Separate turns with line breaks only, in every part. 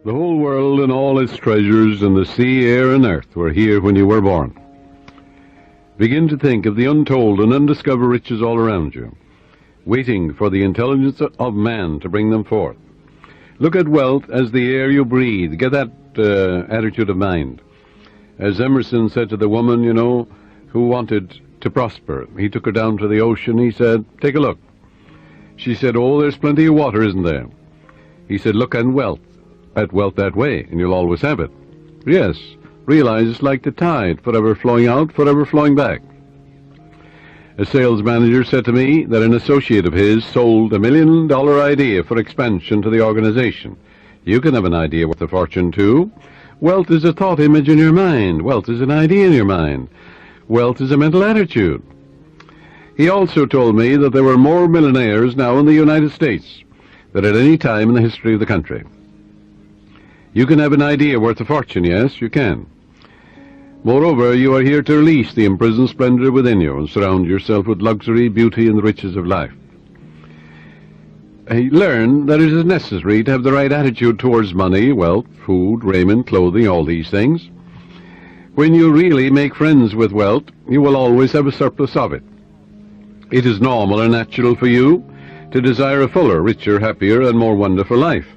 The whole world and all its treasures and the sea, air, and earth were here when you were born. Begin to think of the untold and undiscovered riches all around you, waiting for the intelligence of man to bring them forth. Look at wealth as the air you breathe. Get that attitude of mind. As Emerson said to the woman, who wanted to prosper. He took her down to the ocean. He said, "Take a look." She said, "Oh, there's plenty of water, isn't there?" He said, "Look at wealth that way, and you'll always have it." Yes, realize it's like the tide, forever flowing out, forever flowing back. A sales manager said to me that an associate of his sold $1 million idea for expansion to the organization. You can have an idea worth a fortune, too. Wealth is a thought image in your mind. Wealth is an idea in your mind. Wealth is a mental attitude. He also told me that there were more millionaires now in the United States than at any time in the history of the country. You can have an idea worth a fortune, yes, you can. Moreover, you are here to release the imprisoned splendor within you and surround yourself with luxury, beauty, and the riches of life. Learn that it is necessary to have the right attitude towards money, wealth, food, raiment, clothing, all these things. When you really make friends with wealth, you will always have a surplus of it. It is normal and natural for you to desire a fuller, richer, happier, and more wonderful life.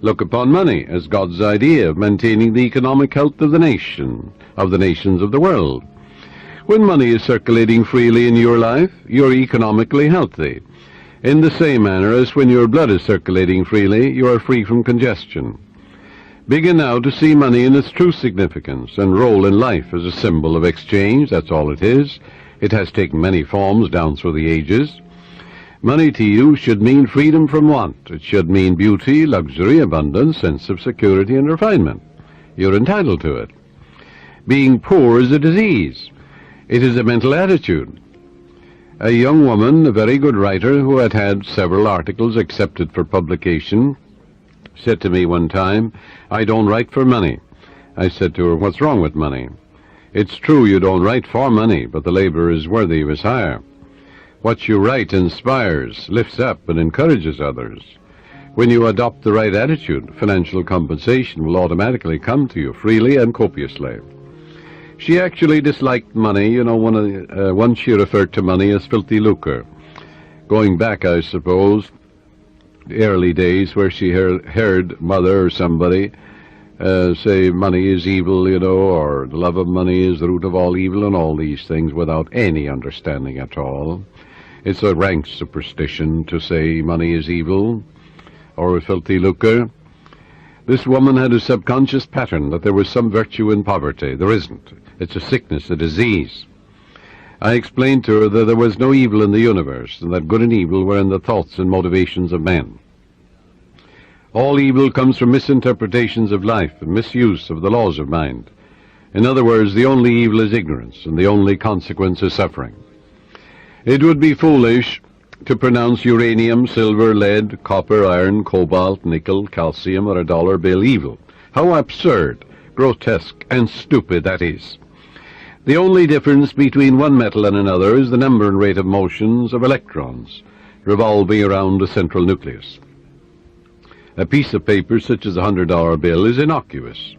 Look upon money as God's idea of maintaining the economic health of the nation, of the nations of the world. When money is circulating freely in your life, you're economically healthy. In the same manner as when your blood is circulating freely, you are free from congestion. Begin now to see money in its true significance and role in life as a symbol of exchange. That's all it is. It has taken many forms down through the ages. Money to you should mean freedom from want. It should mean beauty, luxury, abundance, sense of security, and refinement. You're entitled to it. Being poor is a disease. It is a mental attitude. A young woman, a very good writer, who had had several articles accepted for publication, said to me one time, "I don't write for money." I said to her, "What's wrong with money?" "It's true you don't write for money, but the labor is worthy of his hire. What you write inspires, lifts up, and encourages others. When you adopt the right attitude, financial compensation will automatically come to you freely and copiously." She actually disliked money. Once she referred to money as filthy lucre. Going back, I suppose, the early days where she heard mother or somebody say money is evil, or the love of money is the root of all evil, and all these things without any understanding at all. It's a rank superstition to say money is evil or filthy lucre. This woman had a subconscious pattern that there was some virtue in poverty. There isn't. It's a sickness, a disease. I explained to her that there was no evil in the universe, and that good and evil were in the thoughts and motivations of men. All evil comes from misinterpretations of life and misuse of the laws of mind. In other words, the only evil is ignorance, and the only consequence is suffering. It would be foolish to pronounce uranium, silver, lead, copper, iron, cobalt, nickel, calcium, or a dollar bill evil. How absurd, grotesque, and stupid that is. The only difference between one metal and another is the number and rate of motions of electrons revolving around a central nucleus. A piece of paper such as a $100 bill is innocuous,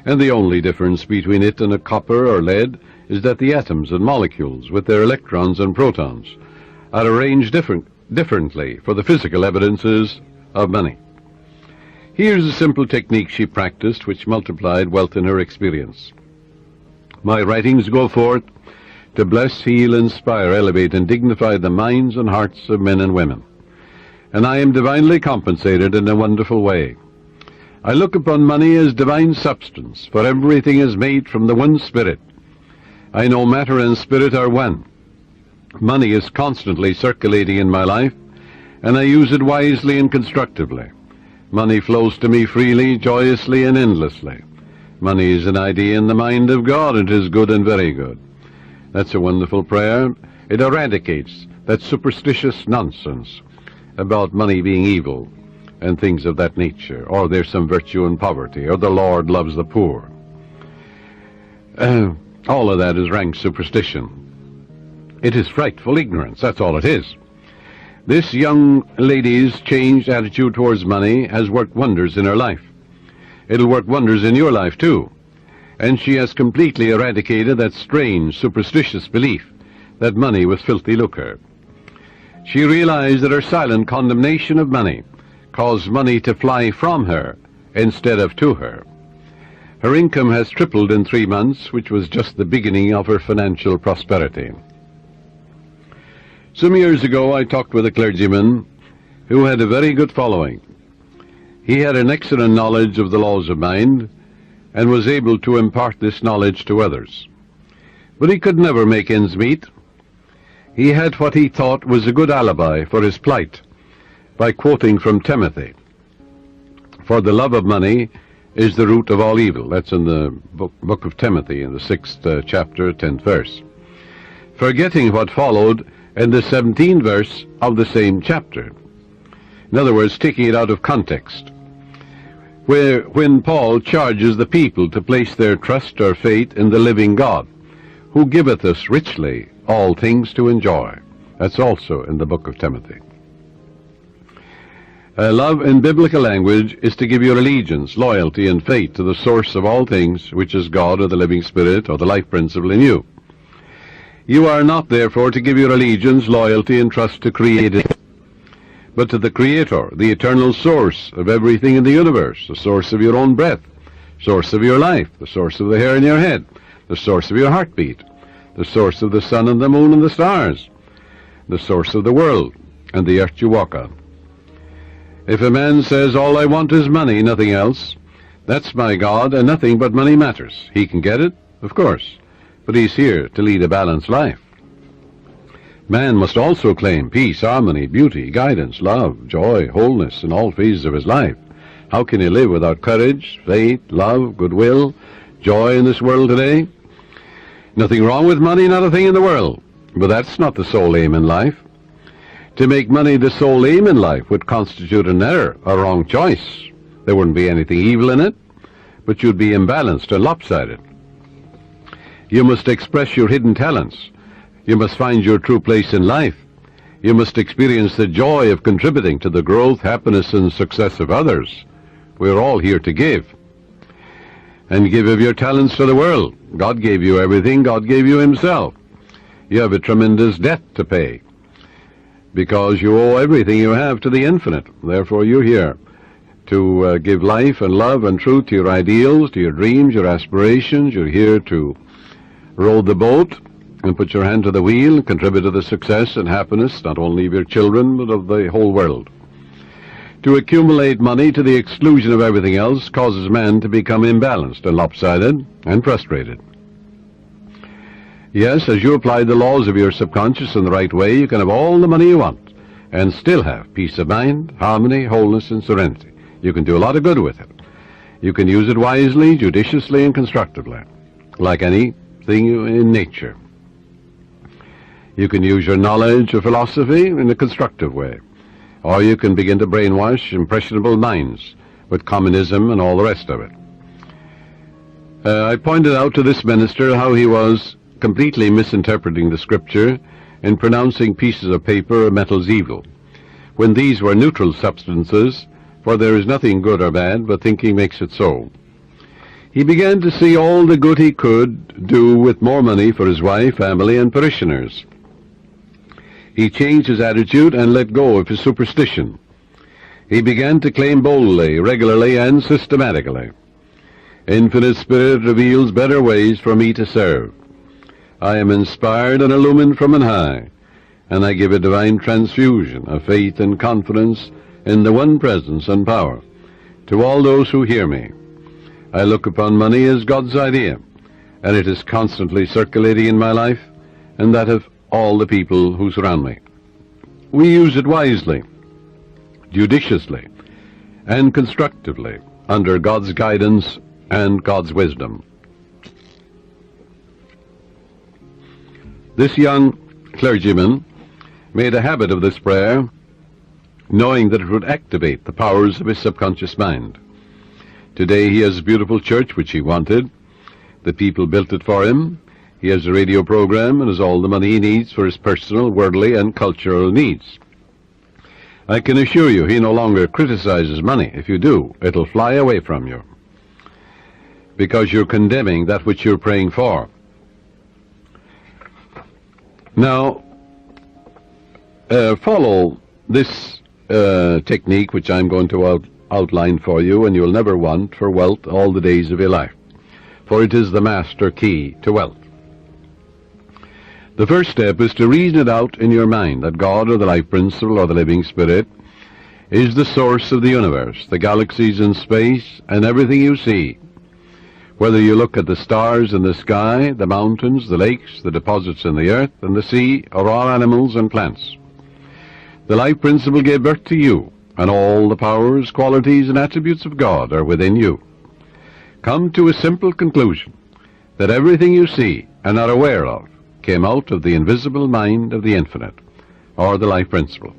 and the only difference between it and a copper or lead is that the atoms and molecules with their electrons and protons are arranged differently for the physical evidences of money. Here's a simple technique she practiced which multiplied wealth in her experience. My writings go forth to bless, heal, inspire, elevate, and dignify the minds and hearts of men and women. And I am divinely compensated in a wonderful way. I look upon money as divine substance, for everything is made from the one spirit. I know matter and spirit are one. Money is constantly circulating in my life, and I use it wisely and constructively. Money flows to me freely, joyously, and endlessly. Money is an idea in the mind of God. It is good and very good. That's a wonderful prayer. It eradicates that superstitious nonsense about money being evil and things of that nature, or there's some virtue in poverty, or the Lord loves the poor. All of that is rank superstition. It is frightful ignorance, that's all it is. This young lady's changed attitude towards money has worked wonders in her life. It'll work wonders in your life, too. And she has completely eradicated that strange, superstitious belief that money was filthy lucre. She realized that her silent condemnation of money caused money to fly from her instead of to her. Her income has tripled in 3 months, which was just the beginning of her financial prosperity. Some years ago, I talked with a clergyman who had a very good following. He had an excellent knowledge of the laws of mind and was able to impart this knowledge to others. But he could never make ends meet. He had what he thought was a good alibi for his plight by quoting from Timothy, "For the love of money is the root of all evil." That's in the book of Timothy, in the 6th chapter, 10th verse. Forgetting what followed in the 17th verse of the same chapter. In other words, taking it out of context, when Paul charges the people to place their trust or faith in the living God, who giveth us richly all things to enjoy. That's also in the book of Timothy. Love in biblical language is to give your allegiance, loyalty, and faith to the source of all things, which is God or the living Spirit or the life principle in you. You are not, therefore, to give your allegiance, loyalty, and trust to created, but to the Creator, the eternal source of everything in the universe, the source of your own breath, source of your life, the source of the hair in your head, the source of your heartbeat, the source of the sun and the moon and the stars, the source of the world and the earth you walk on. If a man says, "All I want is money, nothing else," that's my God, and nothing but money matters. He can get it, of course, but he's here to lead a balanced life. Man must also claim peace, harmony, beauty, guidance, love, joy, wholeness in all phases of his life. How can he live without courage, faith, love, goodwill, joy in this world today? Nothing wrong with money, not a thing in the world. But that's not the sole aim in life. To make money the sole aim in life would constitute an error, a wrong choice. There wouldn't be anything evil in it, but you'd be imbalanced and lopsided. You must express your hidden talents. You must find your true place in life. You must experience the joy of contributing to the growth, happiness, and success of others. We're all here to give. And give of your talents to the world. God gave you everything. God gave you himself. You have a tremendous debt to pay, because you owe everything you have to the infinite. Therefore, you're here to give life and love and truth to your ideals, to your dreams, your aspirations. You're here to row the boat and put your hand to the wheel and contribute to the success and happiness not only of your children, but of the whole world. To accumulate money to the exclusion of everything else causes man to become imbalanced and lopsided and frustrated. Yes, as you apply the laws of your subconscious in the right way, you can have all the money you want and still have peace of mind, harmony, wholeness, and serenity. You can do a lot of good with it. You can use it wisely, judiciously, and constructively, like anything in nature. You can use your knowledge or philosophy in a constructive way, or you can begin to brainwash impressionable minds with communism and all the rest of it. I pointed out to this minister how he was completely misinterpreting the Scripture in pronouncing pieces of paper or metals evil, when these were neutral substances, for there is nothing good or bad, but thinking makes it so. He began to see all the good he could do with more money for his wife, family, and parishioners. He changed his attitude and let go of his superstition. He began to claim boldly, regularly, and systematically, "Infinite Spirit reveals better ways for me to serve. I am inspired and illumined from on high, and I give a divine transfusion of faith and confidence in the one presence and power to all those who hear me. I look upon money as God's idea, and it is constantly circulating in my life and that of all the people who surround me. We use it wisely, judiciously, and constructively under God's guidance and God's wisdom." This young clergyman made a habit of this prayer, knowing that it would activate the powers of his subconscious mind. Today he has a beautiful church which he wanted. The people built it for him. He has a radio program and has all the money he needs for his personal, worldly, and cultural needs. I can assure you he no longer criticizes money. If you do, it'll fly away from you. because you're condemning that which you're praying for. Now, follow this technique which I'm going to outline for you, and you'll never want for wealth all the days of your life, for it is the master key to wealth. The first step is to reason it out in your mind that God, or the life principle, or the living spirit, is the source of the universe, the galaxies in space, and everything you see. Whether you look at the stars in the sky, the mountains, the lakes, the deposits in the earth, and the sea, or all animals and plants. The life principle gave birth to you, and all the powers, qualities, and attributes of God are within you. Come to a simple conclusion, that everything you see and are aware of came out of the invisible mind of the infinite, or the life principle.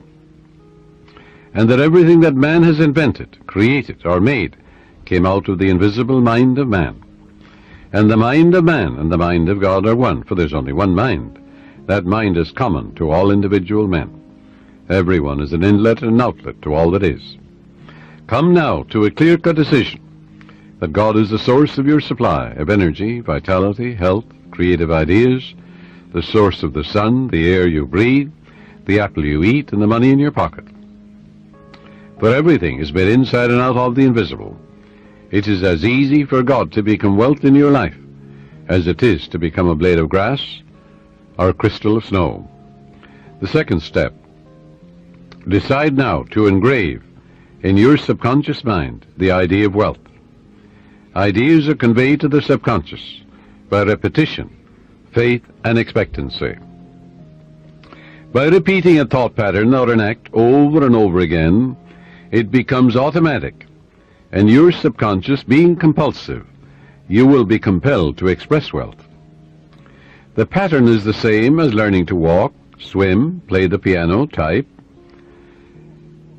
And that everything that man has invented, created, or made came out of the invisible mind of man. And the mind of man and the mind of God are one, for there's only one mind. That mind is common to all individual men. Everyone is an inlet and an outlet to all that is. Come now to a clear-cut decision that God is the source of your supply of energy, vitality, health, creative ideas, the source of the sun, the air you breathe, the apple you eat, and the money in your pocket. For everything is made inside and out of the invisible. It is as easy for God to become wealth in your life as it is to become a blade of grass or a crystal of snow. The second step, decide now to engrave in your subconscious mind the idea of wealth. Ideas are conveyed to the subconscious by repetition, faith, and expectancy. By repeating a thought pattern or an act over and over again, it becomes automatic, and your subconscious being compulsive, you will be compelled to express wealth. The pattern is the same as learning to walk, swim, play the piano, type,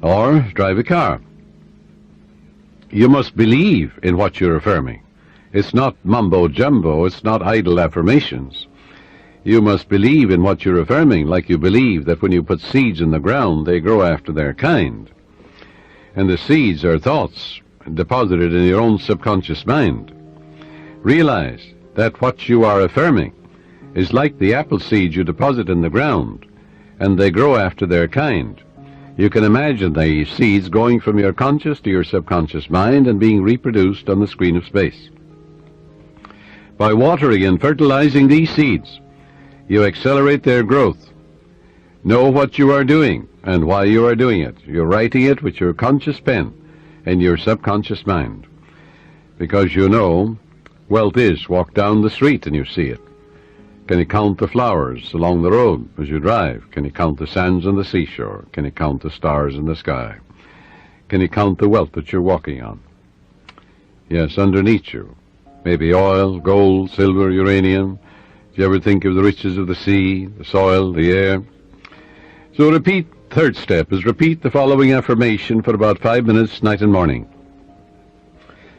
or drive a car. You must believe in what you're affirming. It's not mumbo-jumbo, it's not idle affirmations. You must believe in what you're affirming, like you believe that when you put seeds in the ground, they grow after their kind. And the seeds are thoughts deposited in your own subconscious mind. Realize that what you are affirming is like the apple seeds you deposit in the ground, and they grow after their kind. You can imagine the seeds going from your conscious to your subconscious mind and being reproduced on the screen of space. By watering and fertilizing these seeds, you accelerate their growth. Know what you are doing and why you are doing it. You're writing it with your conscious pen and your subconscious mind. Because you know, wealth is walk down the street and you see it. Can you count the flowers along the road as you drive? Can you count the sands on the seashore? Can you count the stars in the sky? Can you count the wealth that you're walking on? Yes, underneath you. Maybe oil, gold, silver, uranium. Do you ever think of the riches of the sea, the soil, the air? So repeat, third step is repeat the following affirmation for about 5 minutes, night and morning.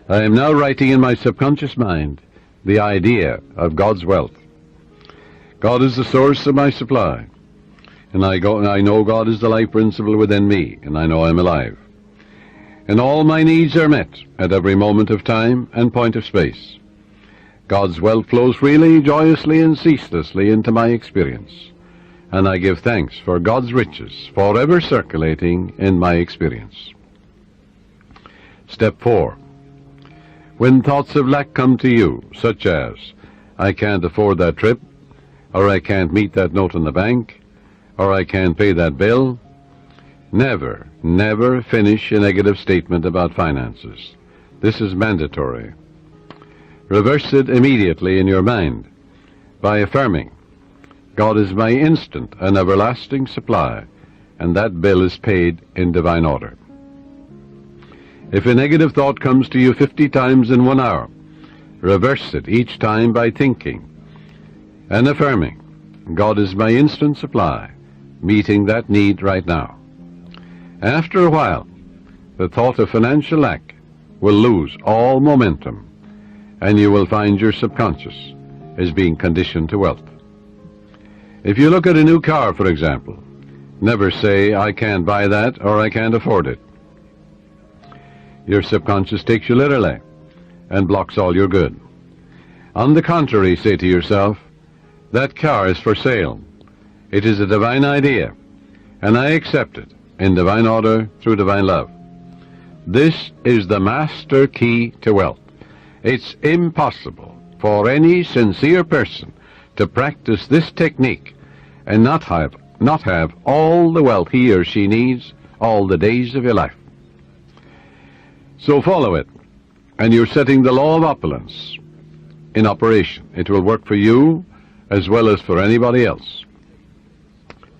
I am now writing in my subconscious mind the idea of God's wealth. God is the source of my supply, and I know God is the life principle within me, and I know I'm alive. And all my needs are met at every moment of time and point of space. God's wealth flows freely, joyously, and ceaselessly into my experience, and I give thanks for God's riches forever circulating in my experience. Step 4. When thoughts of lack come to you, such as, I can't afford that trip, or I can't meet that note in the bank, or I can't pay that bill, never, never finish a negative statement about finances. This is mandatory. Reverse it immediately in your mind by affirming, God is my instant and everlasting supply, and that bill is paid in divine order. If a negative thought comes to you 50 times in 1 hour, reverse it each time by thinking and affirming, God is my instant supply, meeting that need right now. After a while, the thought of financial lack will lose all momentum, and you will find your subconscious is being conditioned to wealth. If you look at a new car, for example, never say, I can't buy that or I can't afford it. Your subconscious takes you literally, and blocks all your good. On the contrary, say to yourself, that car is for sale. It is a divine idea, and I accept it in divine order through divine love. This is the master key to wealth. It's impossible for any sincere person to practice this technique and not have all the wealth he or she needs all the days of your life. So follow it, and you're setting the law of opulence in operation. It will work for you as well as for anybody else.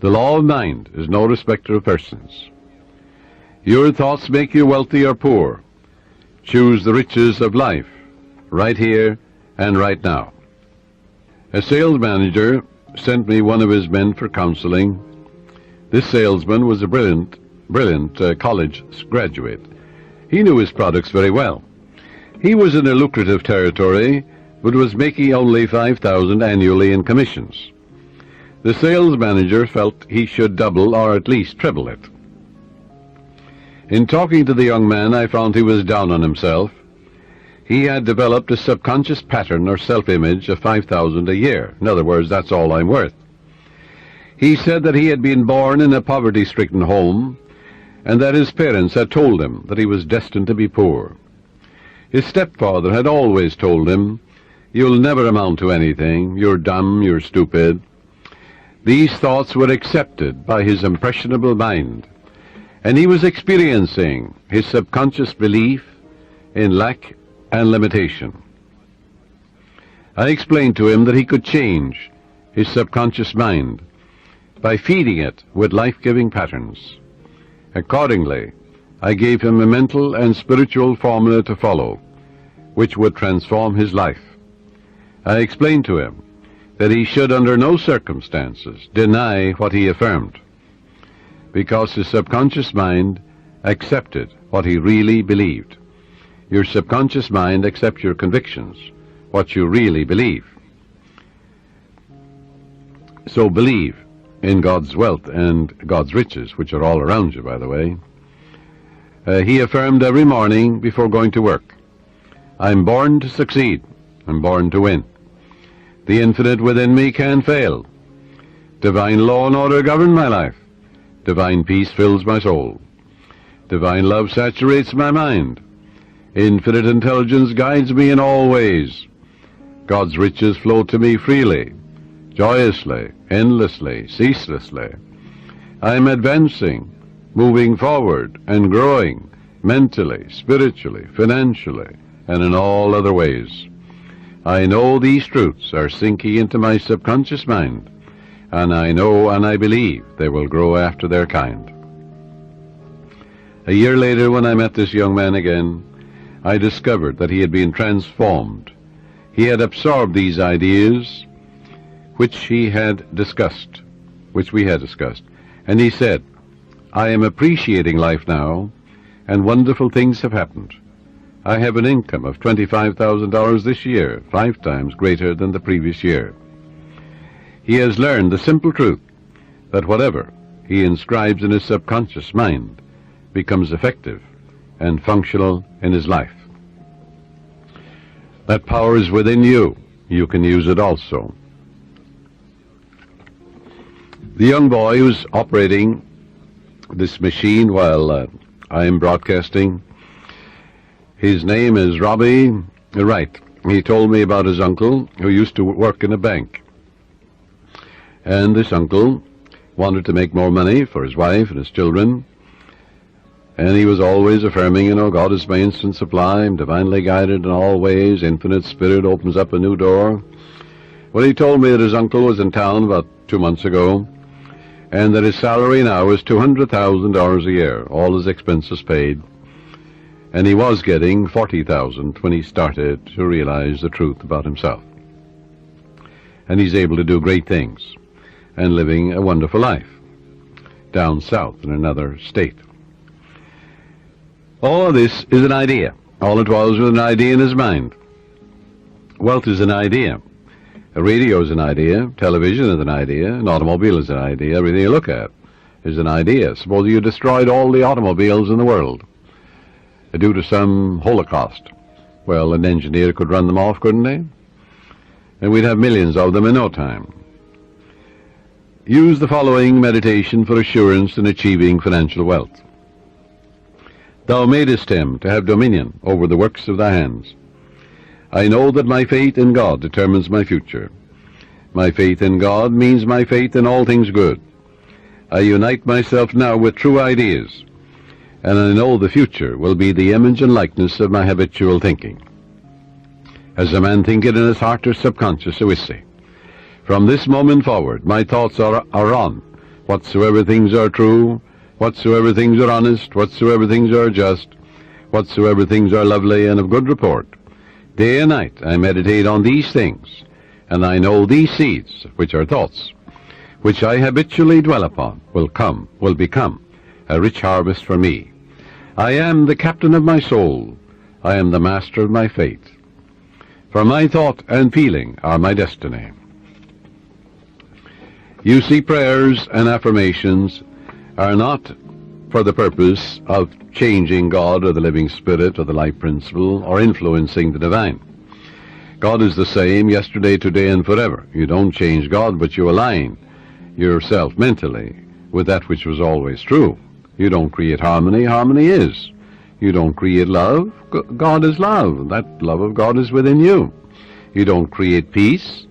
The law of mind is no respecter of persons. Your thoughts make you wealthy or poor. Choose the riches of life, right here and right now. A sales manager sent me one of his men for counseling. This salesman was a brilliant college graduate. He knew his products very well. He was in a lucrative territory, but was making only $5,000 annually in commissions. The sales manager felt he should double or at least triple it. In talking to the young man, I found he was down on himself. He had developed a subconscious pattern or self-image of $5,000 a year. In other words, that's all I'm worth. He said that he had been born in a poverty-stricken home, and that his parents had told him that he was destined to be poor. His stepfather had always told him, "You'll never amount to anything. You're dumb, you're stupid." These thoughts were accepted by his impressionable mind, and he was experiencing his subconscious belief in lack and limitation. I explained to him that he could change his subconscious mind by feeding it with life-giving patterns. Accordingly, I gave him a mental and spiritual formula to follow, which would transform his life. I explained to him that he should under no circumstances deny what he affirmed, because his subconscious mind accepted what he really believed. Your subconscious mind accepts your convictions, what you really believe. So believe in God's wealth and God's riches, which are all around you, by the way. He affirmed every morning before going to work, "I'm born to succeed. I'm born to win. The infinite within me can't fail. Divine law and order govern my life. Divine peace fills my soul. Divine love saturates my mind. Infinite intelligence guides me in all ways. God's riches flow to me freely, joyously, endlessly, ceaselessly. I am advancing, moving forward, and growing mentally, spiritually, financially, and in all other ways. I know these truths are sinking into my subconscious mind, and I know and I believe they will grow after their kind." A year later, when I met this young man again, I discovered that he had been transformed. He had absorbed these ideas which we had discussed, and he said, "I am appreciating life now, and wonderful things have happened. I have an income of $25,000 this year, 5 times greater than the previous year." He has learned the simple truth that whatever he inscribes in his subconscious mind becomes effective and functional in his life. That power is within you. You can use it also. The young boy who's operating this machine while I am broadcasting, his name is Robbie Wright. He told me about his uncle who used to work in a bank. And this uncle wanted to make more money for his wife and his children. And he was always affirming, God is my instant supply, I'm divinely guided in all ways, infinite spirit opens up a new door. Well, he told me that his uncle was in town about 2 months ago, and that his salary now is $200,000 a year, all his expenses paid. And he was getting $40,000 when he started to realize the truth about himself. And he's able to do great things and living a wonderful life down south in another state. All of this is an idea. All it was an idea in his mind. Wealth is an idea. A radio is an idea. Television is an idea. An automobile is an idea. Everything you look at is an idea. Suppose you destroyed all the automobiles in the world due to some holocaust. Well, an engineer could run them off, couldn't they? And we'd have millions of them in no time. Use the following meditation for assurance in achieving financial wealth. Thou madest him to have dominion over the works of thy hands. I know that my faith in God determines my future. My faith in God means my faith in all things good. I unite myself now with true ideas, and I know the future will be the image and likeness of my habitual thinking. As a man thinketh in his heart or subconscious, so is he. From this moment forward, my thoughts are on whatsoever things are true, whatsoever things are honest, whatsoever things are just, whatsoever things are lovely and of good report. Day and night I meditate on these things, and I know these seeds, which are thoughts, which I habitually dwell upon, will become a rich harvest for me. I am the captain of my soul. I am the master of my fate. For my thought and feeling are my destiny. You see, prayers and affirmations are not for the purpose of changing God or the living spirit or the life principle or influencing the divine. God is the same yesterday, today, and forever. You don't change God, but you align yourself mentally with that which was always true. You don't create harmony. Harmony is. You don't create love. God is love. That love of God is within you. You don't create peace.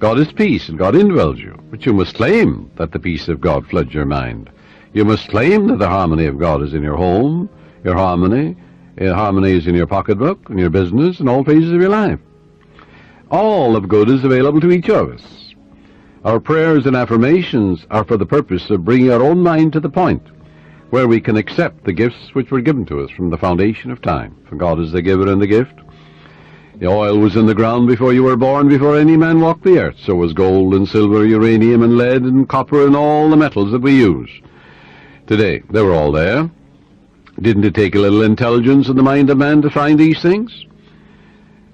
God is peace, and God indwells you. But you must claim that the peace of God floods your mind. You must claim that the harmony of God is in your home, your harmony is in your pocketbook, in your business, in all phases of your life. All of good is available to each of us. Our prayers and affirmations are for the purpose of bringing our own mind to the point where we can accept the gifts which were given to us from the foundation of time. For God is the giver and the gift. The oil was in the ground before you were born, before any man walked the earth. So was gold and silver, uranium and lead and copper and all the metals that we use today. They were all there. Didn't it take a little intelligence in the mind of man to find these things?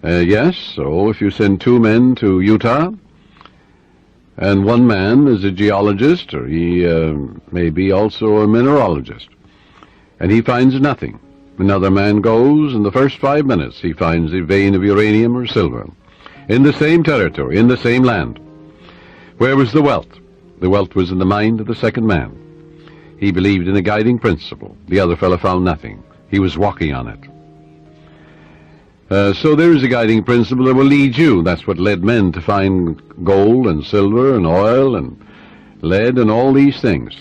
Yes, so if you send 2 men to Utah, and one man is a geologist, or he may be also a mineralogist, and he finds nothing. Another man goes, in the first 5 minutes he finds a vein of uranium or silver, in the same territory, in the same land. Where was the wealth? The wealth was in the mind of the second man. He believed in a guiding principle. The other fellow found nothing. He was walking on it. So there is a guiding principle that will lead you. That's what led men to find gold and silver and oil and lead and all these things.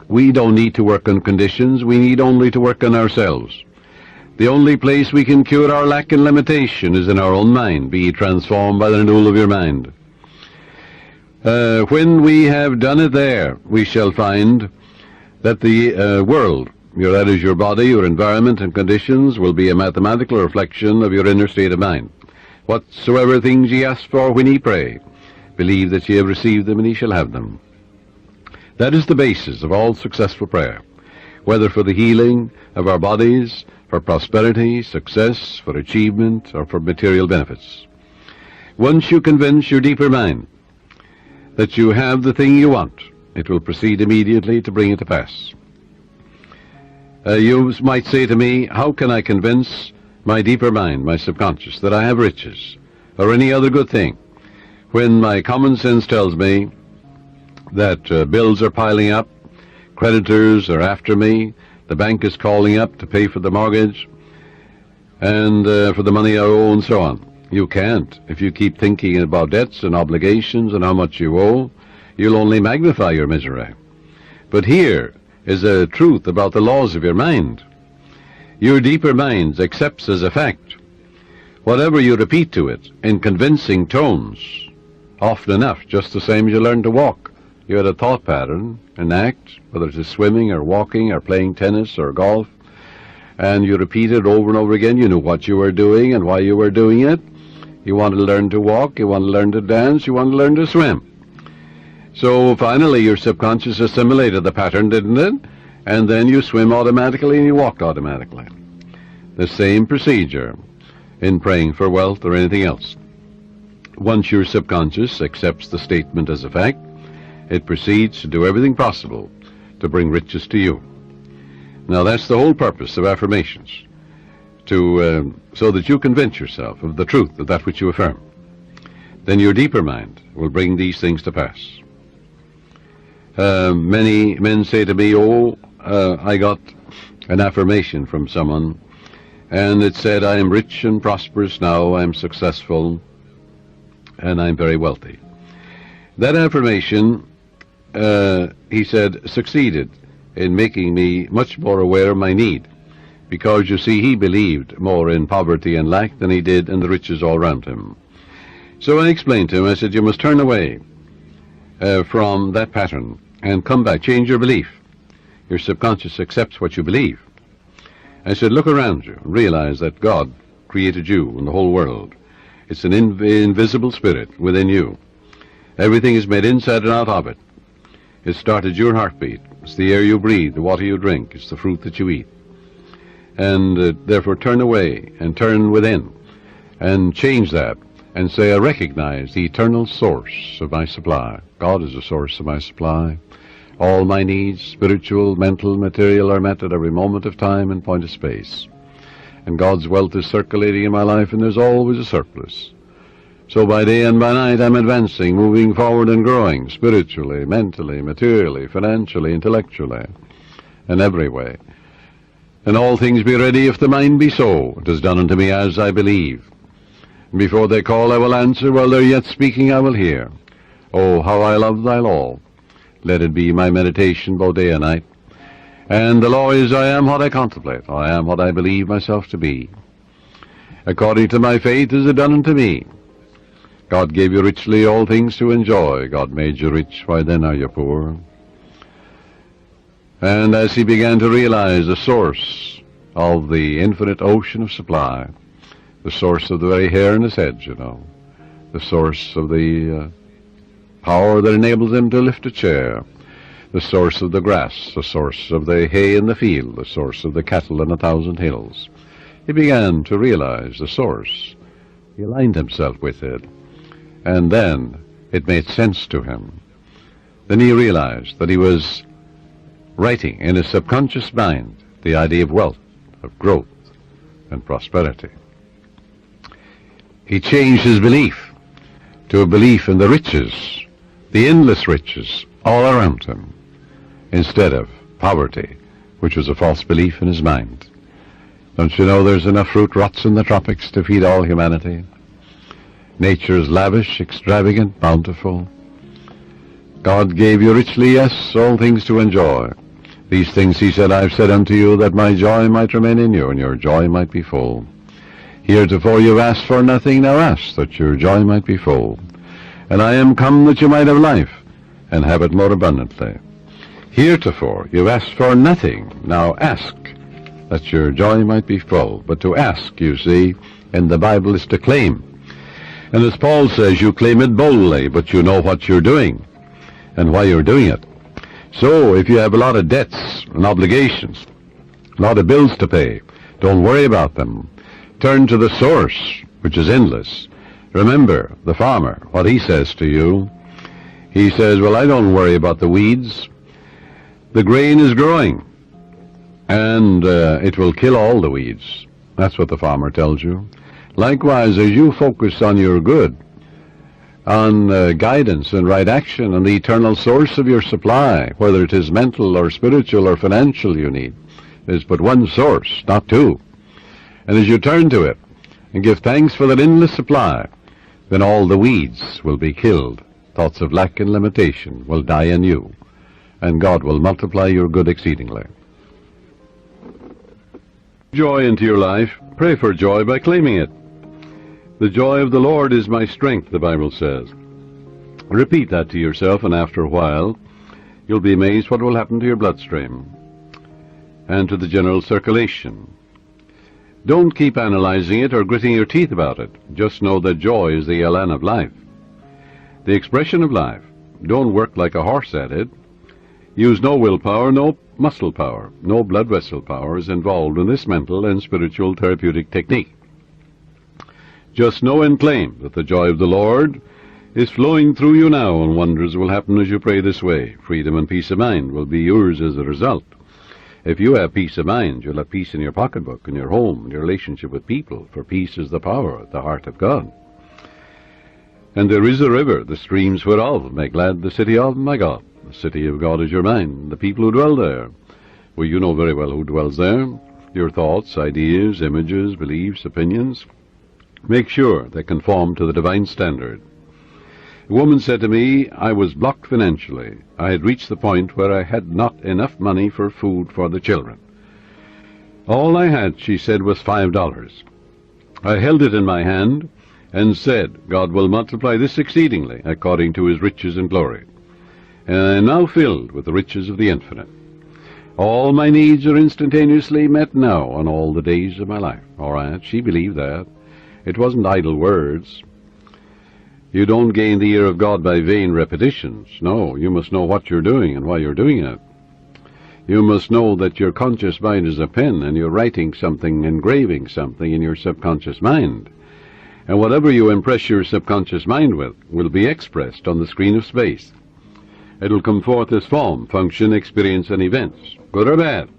We don't need to work on conditions. We need only to work on ourselves. The only place we can cure our lack and limitation is in our own mind. Be transformed by the renewal of your mind. When we have done it there, we shall find that the world, that is your body, your environment and conditions, will be a mathematical reflection of your inner state of mind. Whatsoever things ye ask for when ye pray, believe that ye have received them, and ye shall have them. That is the basis of all successful prayer, whether for the healing of our bodies, for prosperity, success, for achievement, or for material benefits. Once you convince your deeper mind that you have the thing you want, it will proceed immediately to bring it to pass. You might say to me, how can I convince my deeper mind, my subconscious, that I have riches or any other good thing, when my common sense tells me that bills are piling up, creditors are after me, the bank is calling up to pay for the mortgage and for the money I owe, and so on. You can't. If you keep thinking about debts and obligations and how much you owe, you'll only magnify your misery. But here is a truth about the laws of your mind. Your deeper mind accepts as a fact whatever you repeat to it in convincing tones, often enough, just the same as you learn to walk. You had a thought pattern, an act, whether it's swimming or walking or playing tennis or golf, and you repeat it over and over again. You knew what you were doing and why you were doing it. You wanted to learn to walk, you wanted to learn to dance, you wanted to learn to swim. So finally your subconscious assimilated the pattern, didn't it? And then you swim automatically and you walked automatically. The same procedure in praying for wealth or anything else. Once your subconscious accepts the statement as a fact, it proceeds to do everything possible to bring riches to you. Now that's the whole purpose of affirmations, so that you convince yourself of the truth of that which you affirm. Then your deeper mind will bring these things to pass. Many men say to me, I got an affirmation from someone, and it said, I am rich and prosperous now, I am successful, and I'm very wealthy. That affirmation, he said, succeeded in making me much more aware of my need, because, you see, he believed more in poverty and lack than he did in the riches all around him. So I explained to him, I said, you must turn away from that pattern and come back, change your belief. Your subconscious accepts what you believe. I said, look around you and realize that God created you and the whole world. It's an invisible spirit within you. Everything is made inside and out of it. It started your heartbeat. It's the air you breathe, the water you drink. It's the fruit that you eat. And therefore turn away and turn within and change that and say, I recognize the eternal source of my supply. God is the source of my supply. All my needs, spiritual, mental, material, are met at every moment of time and point of space. And God's wealth is circulating in my life, and there's always a surplus. So by day and by night I'm advancing, moving forward and growing, spiritually, mentally, materially, financially, intellectually, in every way. And all things be ready if the mind be so. It is done unto me as I believe. And before they call I will answer, while they're yet speaking I will hear. Oh, how I love thy law. Let it be my meditation both day and night. And the law is, I am what I contemplate. I am what I believe myself to be. According to my faith is it done unto me. God gave you richly all things to enjoy. God made you rich, why then are you poor? And as he began to realize the source of the infinite ocean of supply, the source of the very hair in his head, you know, the source of the power that enables him to lift a chair, the source of the grass, the source of the hay in the field, the source of the cattle in 1,000 hills. He began to realize the source. He aligned himself with it, and then it made sense to him. Then he realized that he was writing in his subconscious mind the idea of wealth, of growth, and prosperity. He changed his belief to a belief in the riches, the endless riches all around him, instead of poverty, which was a false belief in his mind. Don't you know there's enough fruit rots in the tropics to feed all humanity? Nature is lavish, extravagant, bountiful. God gave you richly, yes, all things to enjoy. These things, he said, I've said unto you, that my joy might remain in you, and your joy might be full. Heretofore you've asked for nothing, now ask, that your joy might be full. And I am come that you might have life, and have it more abundantly. Heretofore you've asked for nothing, now ask, that your joy might be full. But to ask, you see, in the Bible is to claim. And as Paul says, you claim it boldly, but you know what you're doing, and why you're doing it. So if you have a lot of debts and obligations, a lot of bills to pay, don't worry about them. Turn to the source, which is endless. Remember the farmer, what he says to you. He says, well, I don't worry about the weeds. The grain is growing, and it will kill all the weeds. That's what the farmer tells you. Likewise, as you focus on your good, on guidance and right action, and the eternal source of your supply, whether it is mental or spiritual or financial you need, there's but one source, not two. And as you turn to it and give thanks for that endless supply, then all the weeds will be killed. Thoughts of lack and limitation will die in you, and God will multiply your good exceedingly. Joy into your life. Pray for joy by claiming it. The joy of the Lord is my strength, the Bible says. Repeat that to yourself, and after a while you'll be amazed what will happen to your bloodstream and to the general circulation. Don't keep analyzing it or gritting your teeth about it. Just know that joy is the elan of life, the expression of life. Don't work like a horse at it. Use no willpower, no muscle power, no blood vessel power is involved in this mental and spiritual therapeutic technique. Just know and claim that the joy of the Lord is flowing through you now, and wonders will happen as you pray this way. Freedom and peace of mind will be yours as a result. If you have peace of mind, you'll have peace in your pocketbook, in your home, in your relationship with people, for peace is the power at the heart of God. And there is a river, the streams whereof make glad the city of my God. The city of God is your mind, the people who dwell there. Well, you know very well who dwells there. Your thoughts, ideas, images, beliefs, opinions. Make sure they conform to the divine standard. A woman said to me, I was blocked financially. I had reached the point where I had not enough money for food for the children. All I had, she said, was $5. I held it in my hand and said, God will multiply this exceedingly according to his riches and glory. And I am now filled with the riches of the infinite. All my needs are instantaneously met now on all the days of my life. All right, she believed that. It wasn't idle words. You don't gain the ear of God by vain repetitions. No, you must know what you're doing and why you're doing it. You must know that your conscious mind is a pen, and you're writing something, engraving something in your subconscious mind. And whatever you impress your subconscious mind with will be expressed on the screen of space. It will come forth as form, function, experience, and events, good or bad.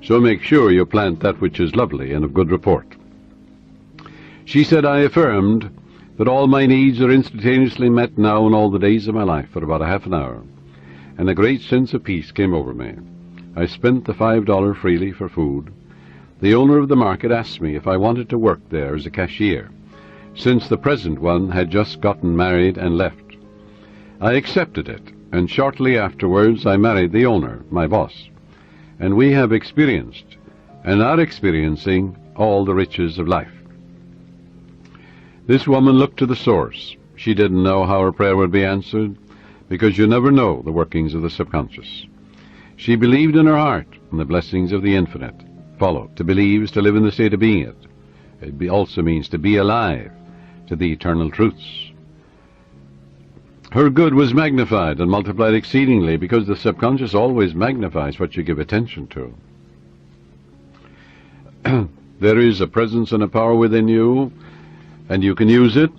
So make sure you plant that which is lovely and of good report. She said, I affirmed that all my needs are instantaneously met now in all the days of my life for about a half an hour, and a great sense of peace came over me. I spent the $5 freely for food. The owner of the market asked me if I wanted to work there as a cashier, since the present one had just gotten married and left. I accepted it, and shortly afterwards I married the owner, my boss, and we have experienced and are experiencing all the riches of life. This woman looked to the source. She didn't know how her prayer would be answered, because you never know the workings of the subconscious. She believed in her heart in the blessings of the infinite. Follow. To believe is to live in the state of being it. It also means to be alive to the eternal truths. Her good was magnified and multiplied exceedingly, because the subconscious always magnifies what you give attention to. There is a presence and a power within you, and you can use it,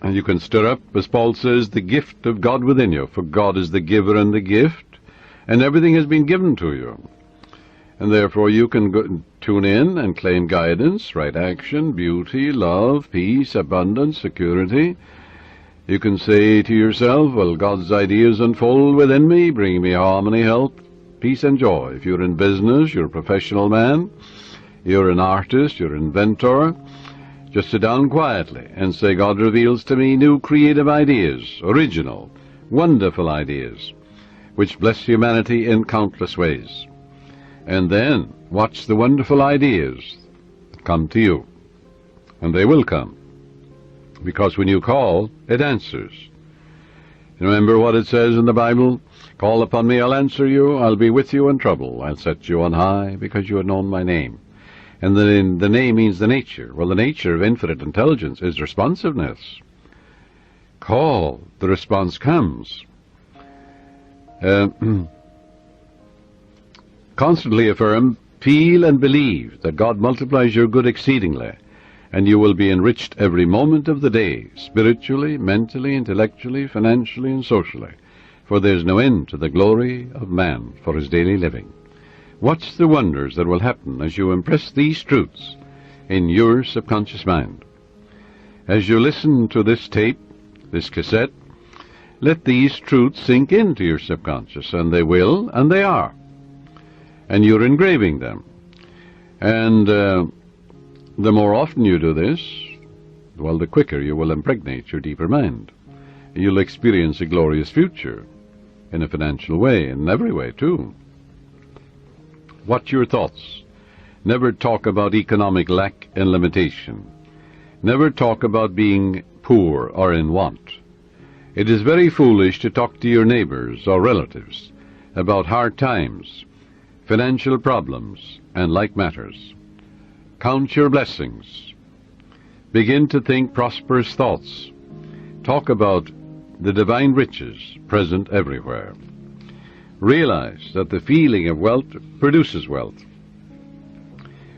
and you can stir up, as Paul says, the gift of God within you, for God is the giver and the gift, and everything has been given to you. And therefore you can tune in and claim guidance, right action, beauty, love, peace, abundance, security. You can say to yourself, well, God's ideas unfold within me, bringing me harmony, health, peace, and joy. If you're in business, you're a professional man, you're an artist, you're an inventor, just sit down quietly and say, God reveals to me new creative ideas, original, wonderful ideas, which bless humanity in countless ways. And then watch the wonderful ideas that come to you. And they will come, because when you call, it answers. Remember what it says in the Bible? Call upon me, I'll answer you. I'll be with you in trouble. I'll set you on high, because you have known my name. And the name means the nature. Well, the nature of infinite intelligence is responsiveness. Call, the response comes. Constantly affirm, feel and believe that God multiplies your good exceedingly, and you will be enriched every moment of the day, spiritually, mentally, intellectually, financially, and socially, for there is no end to the glory of man for his daily living. Watch the wonders that will happen as you impress these truths in your subconscious mind. As you listen to this tape, this cassette, let these truths sink into your subconscious, and they will, and they are. And you're engraving them. And the more often you do this, well, the quicker you will impregnate your deeper mind. You'll experience a glorious future in a financial way, in every way, too. Watch your thoughts. Never talk about economic lack and limitation. Never talk about being poor or in want. It is very foolish to talk to your neighbors or relatives about hard times, financial problems, and like matters. Count your blessings. Begin to think prosperous thoughts. Talk about the divine riches present everywhere. Realize that the feeling of wealth produces wealth.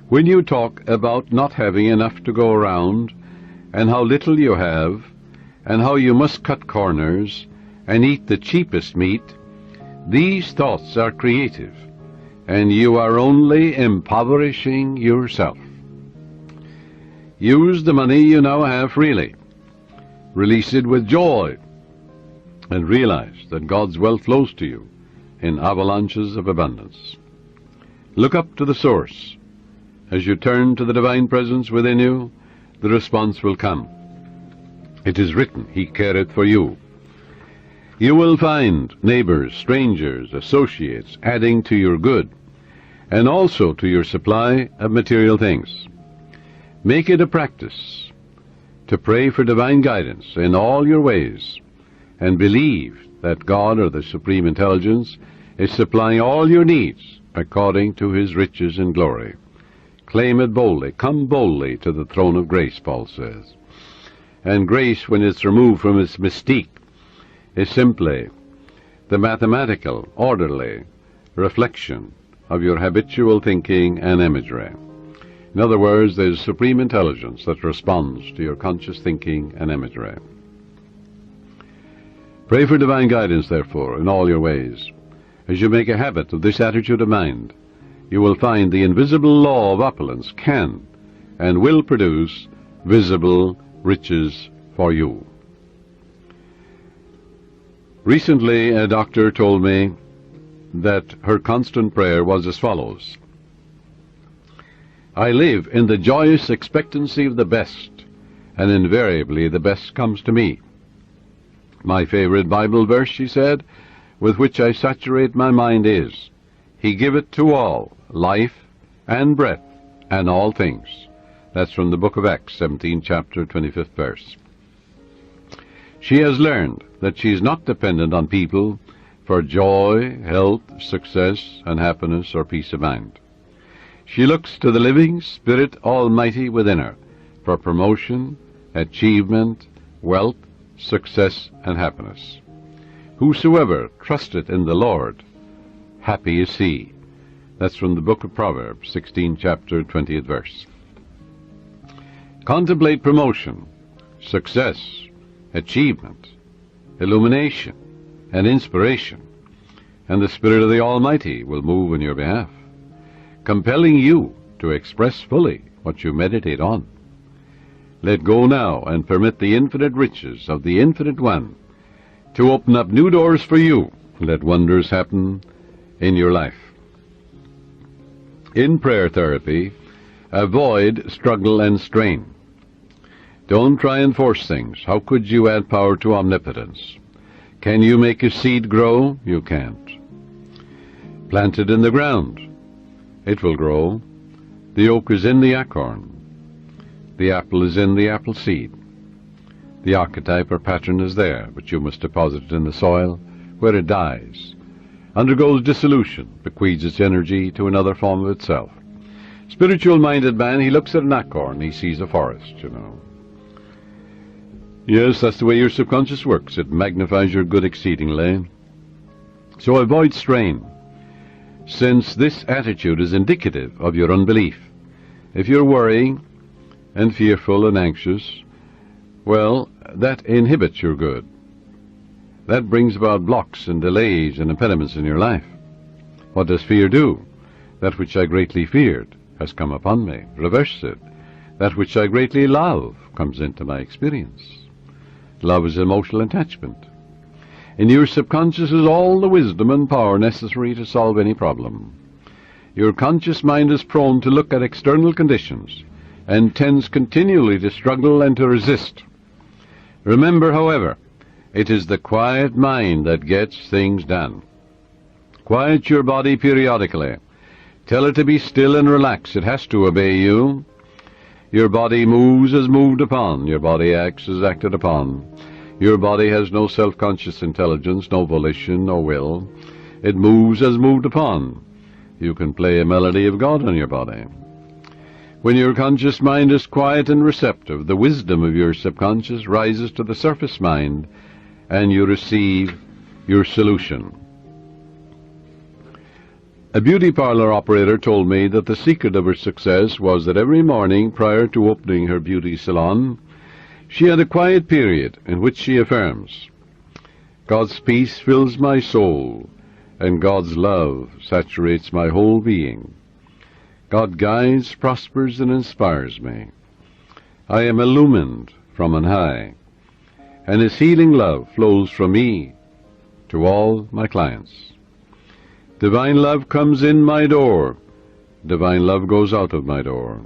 When you talk about not having enough to go around, and how little you have, and how you must cut corners and eat the cheapest meat, these thoughts are creative. and you are only impoverishing yourself. Use the money you now have freely. Release it with joy, and realize that God's wealth flows to you in avalanches of abundance. Look up to the source. As you turn to the divine presence within you, the response will come. It is written, He careth for you. You will find neighbors, strangers, associates adding to your good, and also to your supply of material things. Make it a practice to pray for divine guidance in all your ways, and believe that God, or the Supreme Intelligence, is supplying all your needs according to His riches and glory. Claim it boldly. Come boldly to the throne of grace, Paul says. And grace, when it's removed from its mystique, is simply the mathematical, orderly reflection of your habitual thinking and imagery. In other words, there's supreme intelligence that responds to your conscious thinking and imagery. Pray for divine guidance, therefore, in all your ways. As you make a habit of this attitude of mind, you will find the invisible law of opulence can and will produce visible riches for you. Recently, a doctor told me that her constant prayer was as follows: I live in the joyous expectancy of the best, and invariably the best comes to me. My favorite Bible verse, she said, with which I saturate my mind is, He giveth to all life and breath and all things. That's from the book of Acts, 17th chapter, 25th verse. She has learned that she is not dependent on people for joy, health, success, and happiness or peace of mind. She looks to the living Spirit Almighty within her for promotion, achievement, wealth, success, and happiness. Whosoever trusteth in the Lord, happy is he. That's from the book of Proverbs, 16th chapter, 20th verse. Contemplate promotion, success, achievement, illumination, and inspiration, and the Spirit of the Almighty will move in your behalf, compelling you to express fully what you meditate on. Let go now and permit the infinite riches of the Infinite One to open up new doors for you. Let wonders happen in your life. In prayer therapy, avoid struggle and strain. Don't try and force things. How could you add power to omnipotence? Can you make a seed grow? You can't. Plant it in the ground. It will grow. The oak is in the acorn. The apple is in the apple seed. The archetype or pattern is there, but you must deposit it in the soil, where it dies, undergoes dissolution, bequeaths its energy to another form of itself. Spiritual-minded man, he looks at an acorn, he sees a forest, Yes, that's the way your subconscious works. It magnifies your good exceedingly. So avoid strain, since this attitude is indicative of your unbelief. If you're worrying and fearful and anxious, well, that inhibits your good. That brings about blocks and delays and impediments in your life. What does fear do? That which I greatly feared has come upon me. Reverse it. That which I greatly love comes into my experience. Love is emotional attachment. In your subconscious is all the wisdom and power necessary to solve any problem. Your conscious mind is prone to look at external conditions and tends continually to struggle and to resist. Remember, however, it is the quiet mind that gets things done. Quiet your body periodically. Tell it to be still and relax. It has to obey you. Your body moves as moved upon. Your body acts as acted upon. Your body has no self-conscious intelligence, no volition, no will. It moves as moved upon. You can play a melody of God on your body. When your conscious mind is quiet and receptive, the wisdom of your subconscious rises to the surface mind, and you receive your solution. A beauty parlor operator told me that the secret of her success was that every morning prior to opening her beauty salon, she had a quiet period in which she affirms, God's peace fills my soul, and God's love saturates my whole being. God guides, prospers, and inspires me. I am illumined from on high, and His healing love flows from me to all my clients. Divine love comes in my door. Divine love goes out of my door.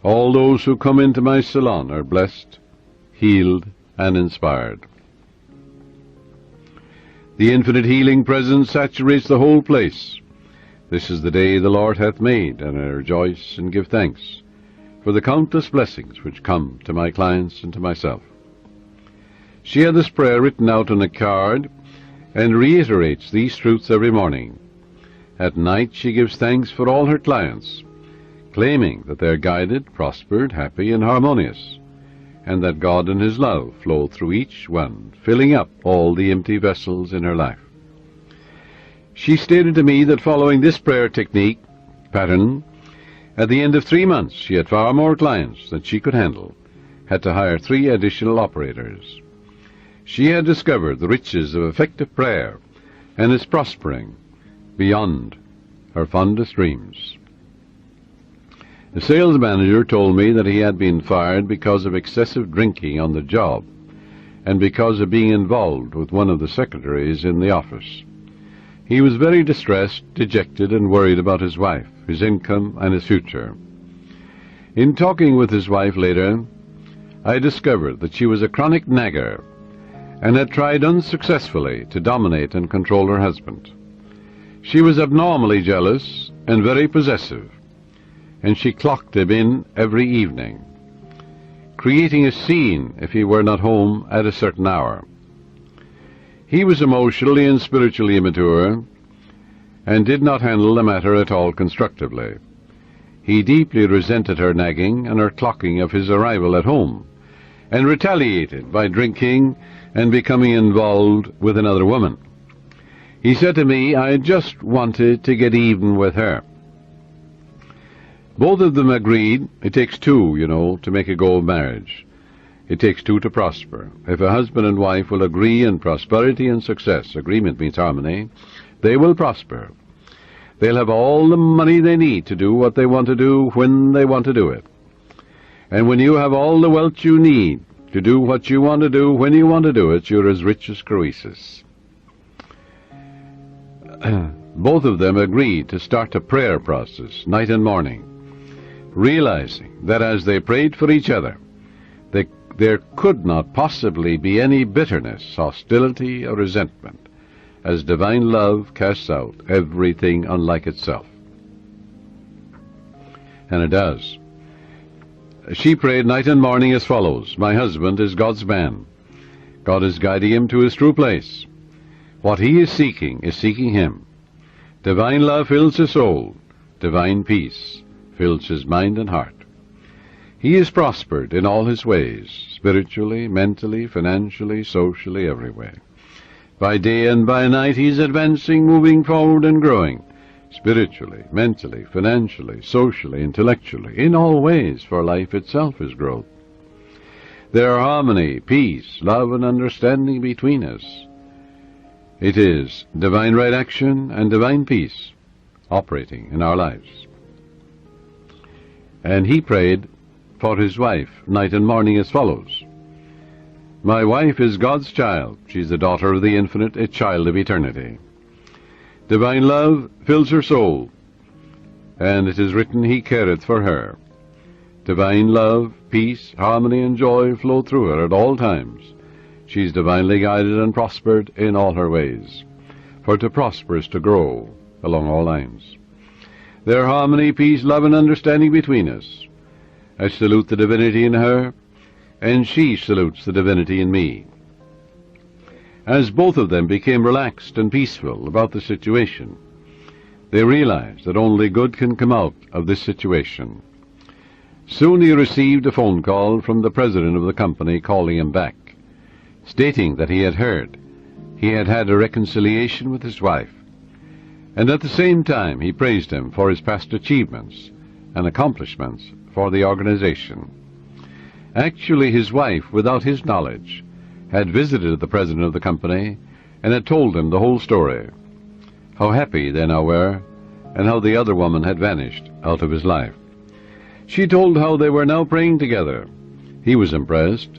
All those who come into my salon are blessed, healed, and inspired. The infinite healing presence saturates the whole place. This is the day the Lord hath made, and I rejoice and give thanks for the countless blessings which come to my clients and to myself. She had this prayer written out on a card and reiterates these truths every morning. At night she gives thanks for all her clients, claiming that they are guided, prospered, happy, and harmonious, and that God and His love flow through each one, filling up all the empty vessels in her life. She stated to me that following this prayer technique pattern, at the end of 3 months she had far more clients than she could handle, had to hire 3 additional operators. She had discovered the riches of effective prayer and is prospering beyond her fondest dreams. The sales manager told me that he had been fired because of excessive drinking on the job and because of being involved with one of the secretaries in the office. He was very distressed, dejected, and worried about his wife, his income, and his future. In talking with his wife later, I discovered that she was a chronic nagger and had tried unsuccessfully to dominate and control her husband. She was abnormally jealous and very possessive, and she clocked him in every evening, creating a scene if he were not home at a certain hour. He was emotionally and spiritually immature and did not handle the matter at all constructively. He deeply resented her nagging and her clocking of his arrival at home, and retaliated by drinking and becoming involved with another woman. He said to me, "I just wanted to get even with her." Both of them agreed. It takes 2, to make a go of marriage. It takes 2 to prosper. If a husband and wife will agree in prosperity and success, agreement means harmony, they will prosper. They'll have all the money they need to do what they want to do when they want to do it. And when you have all the wealth you need to do what you want to do when you want to do it, you're as rich as Croesus. Both of them agreed to start a prayer process night and morning, realizing that as they prayed for each other, there could not possibly be any bitterness, hostility, or resentment, as divine love casts out everything unlike itself. And it does. She prayed night and morning as follows: "My husband is God's man. God is guiding him to his true place. What he is seeking him. Divine love fills his soul. Divine peace fills his mind and heart. He is prospered in all his ways, spiritually, mentally, financially, socially, every way. By day and by night he is advancing, moving forward and growing, spiritually, mentally, financially, socially, intellectually, in all ways, for life itself is growth. There are harmony, peace, love, and understanding between us. It is divine right action and divine peace operating in our lives." And he prayed for his wife night and morning as follows: "My wife is God's child. She's the daughter of the infinite, a child of eternity. Divine love fills her soul, and it is written, He careth for her. Divine love, peace, harmony, and joy flow through her at all times. She is divinely guided and prospered in all her ways, for to prosper is to grow along all lines. There are harmony, peace, love, and understanding between us. I salute the divinity in her, and she salutes the divinity in me." As both of them became relaxed and peaceful about the situation, they realized that only good can come out of this situation. Soon he received a phone call from the president of the company calling him back, stating that he had heard he had had a reconciliation with his wife, and at the same time he praised him for his past achievements and accomplishments for the organization. Actually, his wife, without his knowledge, had visited the president of the company and had told him the whole story. how happy they now were, and how the other woman had vanished out of his life. She told how they were now praying together. He was impressed,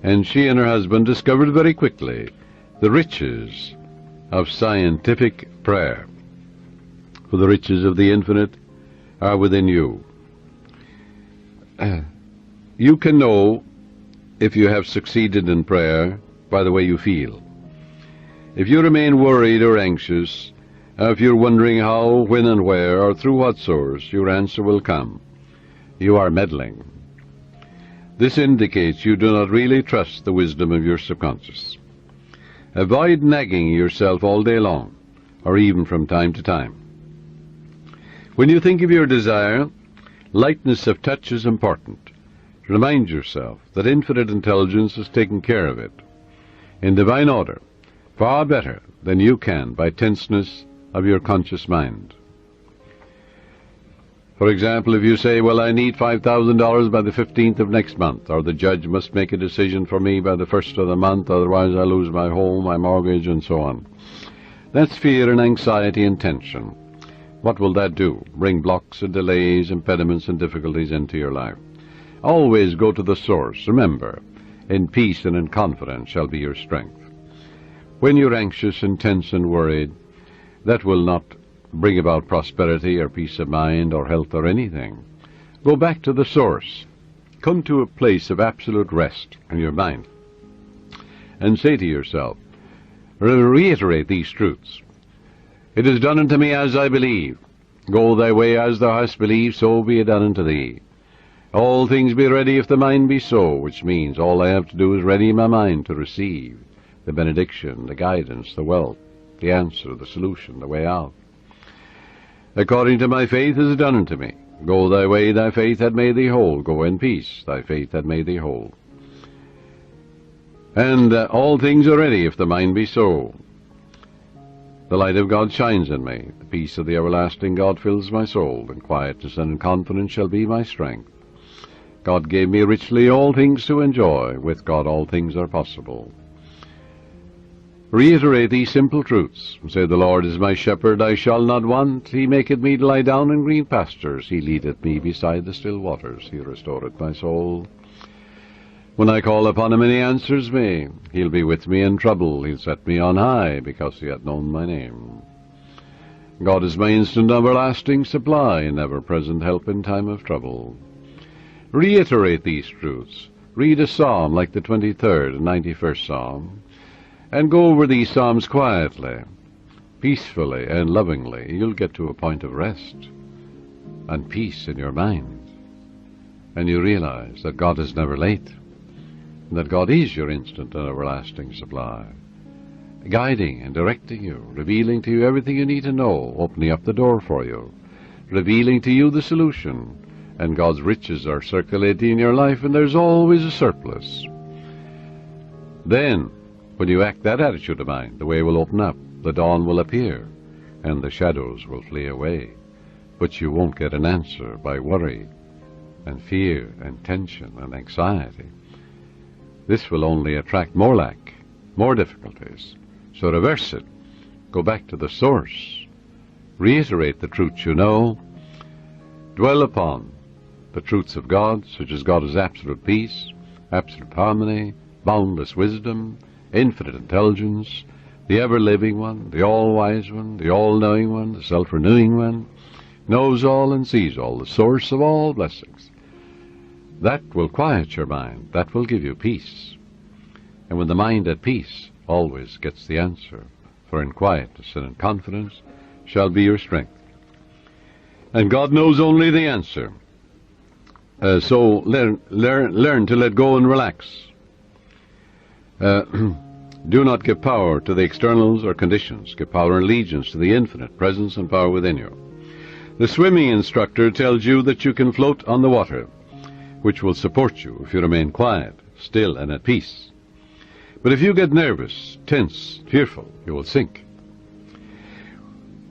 and she and her husband discovered very quickly the riches of scientific prayer. For the riches of the infinite are within you. You can know if you have succeeded in prayer by the way you feel. If you remain worried or anxious, if you're wondering how, when, and where, or through what source, your answer will come. You are meddling. This indicates you do not really trust the wisdom of your subconscious. Avoid nagging yourself all day long, or even from time to time. When you think of your desire, lightness of touch is important. Remind yourself that infinite intelligence has taken care of it, in divine order, far better than you can by tenseness of your conscious mind. For example, if you say, well, I need $5,000 by the 15th of next month, or the judge must make a decision for me by the 1st of the month, otherwise I lose my home, my mortgage, and so on. That's fear and anxiety and tension. What will that do? Bring blocks and delays, impediments and difficulties into your life. Always go to the source. Remember, in peace and in confidence shall be your strength. When you're anxious and tense and worried, that will not bring about prosperity or peace of mind or health or anything. Go back to the source. Come to a place of absolute rest in your mind and say to yourself, reiterate these truths. It is done unto me as I believe. Go thy way as thou hast believed, so be it done unto thee. All things be ready if the mind be so, which means all I have to do is ready my mind to receive the benediction, the guidance, the wealth, the answer, the solution, the way out. According to my faith is it done unto me. Go thy way, thy faith hath made thee whole. Go in peace, thy faith hath made thee whole. And all things are ready if the mind be so. The light of God shines in me. The peace of the everlasting God fills my soul, and quietness and confidence shall be my strength. God gave me richly all things to enjoy. With God all things are possible. Reiterate these simple truths. Say, the Lord is my shepherd, I shall not want. He maketh me to lie down in green pastures. He leadeth me beside the still waters. He restoreth my soul. When I call upon him and he answers me, he'll be with me in trouble. He'll set me on high, because he hath known my name. God is my instant everlasting supply, and ever-present help in time of trouble. Reiterate these truths. Read a psalm like the 23rd and 91st Psalm, and go over these psalms quietly, peacefully, and lovingly. You'll get to a point of rest and peace in your mind, and you realize that God is never late, and that God is your instant and everlasting supply, guiding and directing you, revealing to you everything you need to know, opening up the door for you, revealing to you the solution, and God's riches are circulating in your life, and there's always a surplus. Then, when you act that attitude of mind, the way will open up, the dawn will appear, and the shadows will flee away. But you won't get an answer by worry and fear and tension and anxiety. This will only attract more lack, more difficulties. So reverse it. Go back to the source. Reiterate the truths you know. Dwell upon the truths of God, such as God is absolute peace, absolute harmony, boundless wisdom, infinite intelligence, the ever-living one, the all-wise one, the all-knowing one, the self-renewing one, knows all and sees all, the source of all blessings. That will quiet your mind. That will give you peace. And when the mind at peace always gets the answer, for in quietness and in confidence shall be your strength. And God knows only the answer. So learn to let go and relax. Do not give power to the externals or conditions. Give power and allegiance to the infinite presence and power within you. The swimming instructor tells you that you can float on the water, which will support you if you remain quiet, still, and at peace. But if you get nervous, tense, fearful, you will sink.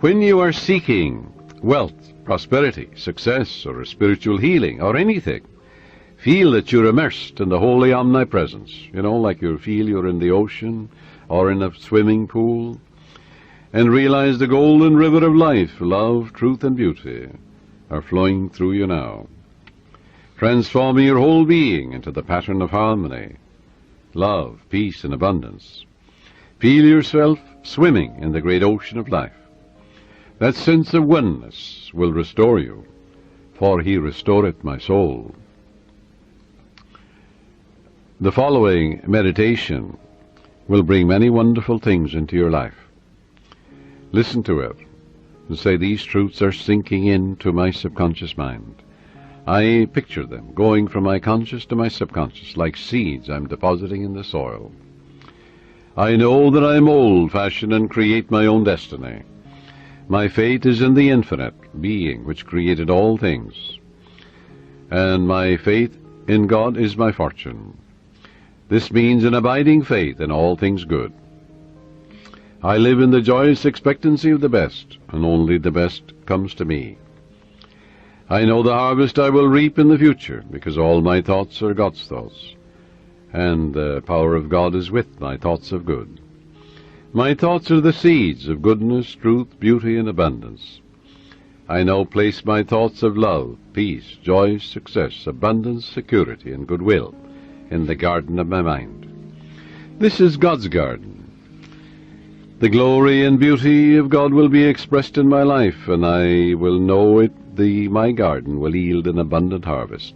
When you are seeking wealth, prosperity, success, or a spiritual healing, or anything, feel that you're immersed in the holy omnipresence. You know, like you feel you're in the ocean or in a swimming pool. and realize the golden river of life, love, truth, and beauty are flowing through you now, transforming your whole being into the pattern of harmony, love, peace, and abundance. Feel yourself swimming in the great ocean of life. That sense of oneness will restore you, for he restoreth my soul. The following meditation will bring many wonderful things into your life. Listen to it and say, these truths are sinking into my subconscious mind. I picture them going from my conscious to my subconscious, like seeds I'm depositing in the soil. I know that I mold, fashion, and create my own destiny. My fate is in the infinite being which created all things, and my faith in God is my fortune. This means an abiding faith in all things good. I live in the joyous expectancy of the best, and only the best comes to me. I know the harvest I will reap in the future, because all my thoughts are God's thoughts, and the power of God is with my thoughts of good. My thoughts are the seeds of goodness, truth, beauty, and abundance. I now place my thoughts of love, peace, joy, success, abundance, security, and goodwill in the garden of my mind. This is God's garden. The glory and beauty of God will be expressed in my life, and I will know it. My garden will yield an abundant harvest.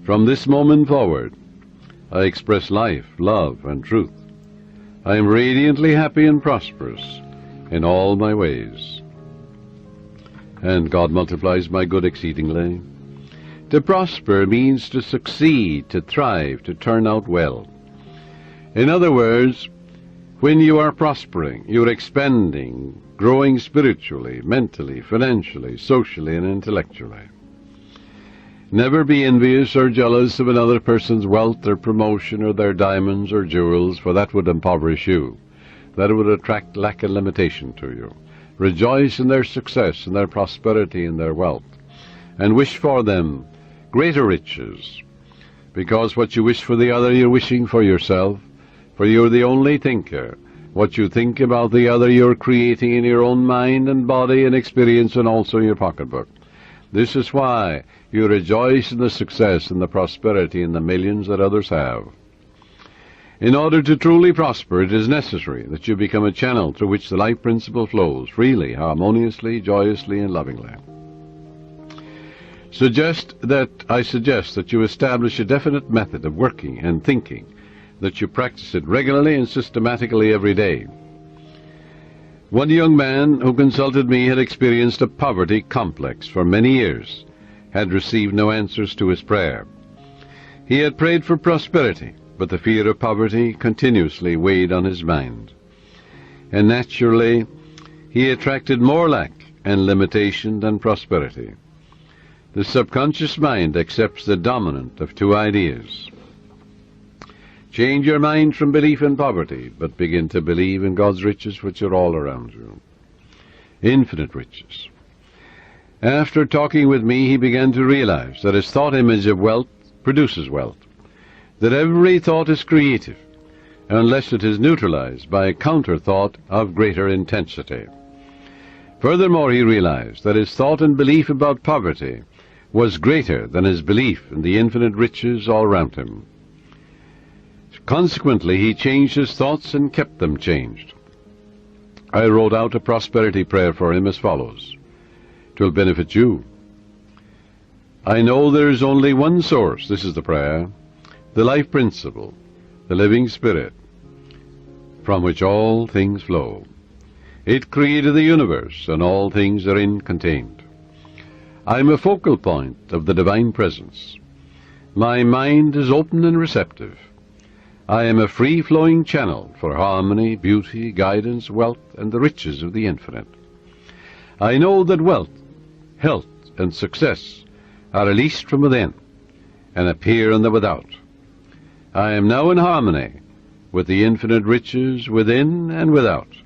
From this moment forward, I express life, love, and truth. I am radiantly happy and prosperous in all my ways, and God multiplies my good exceedingly. To prosper means to succeed, to thrive, to turn out well. In other words, when you are prospering, you're expanding, growing spiritually, mentally, financially, socially, and intellectually. Never be envious or jealous of another person's wealth or promotion or their diamonds or jewels, for that would impoverish you. That would attract lack and limitation to you. Rejoice in their success, in their prosperity, in their wealth, and wish for them greater riches, because what you wish for the other, you're wishing for yourself, for you're the only thinker. What you think about the other, you're creating in your own mind and body and experience, and also in your pocketbook. This is why you rejoice in the success and the prosperity and the millions that others have. In order to truly prosper, it is necessary that you become a channel through which the life principle flows freely, harmoniously, joyously, and lovingly. I suggest that you establish a definite method of working and thinking, that you practice it regularly and systematically every day. One young man who consulted me had experienced a poverty complex for many years, had received no answers to his prayer. He had prayed for prosperity, but the fear of poverty continuously weighed on his mind, and naturally he attracted more lack and limitation than prosperity. The subconscious mind accepts the dominant of two ideas. Change your mind from belief in poverty, but begin to believe in God's riches, which are all around you. Infinite riches. After talking with me, he began to realize that his thought image of wealth produces wealth, that every thought is creative, unless it is neutralized by a counter-thought of greater intensity. Furthermore, he realized that his thought and belief about poverty was greater than his belief in the infinite riches all around him. Consequently, he changed his thoughts and kept them changed. I wrote out a prosperity prayer for him as follows. It will benefit you. I know there is only one source, this is the prayer, the life principle, the living spirit, from which all things flow. It created the universe, and all things therein contained. I am a focal point of the divine presence. My mind is open and receptive. I am a free-flowing channel for harmony, beauty, guidance, wealth, and the riches of the infinite. I know that wealth, health, and success are released from within and appear in the without. I am now in harmony with the infinite riches within and without,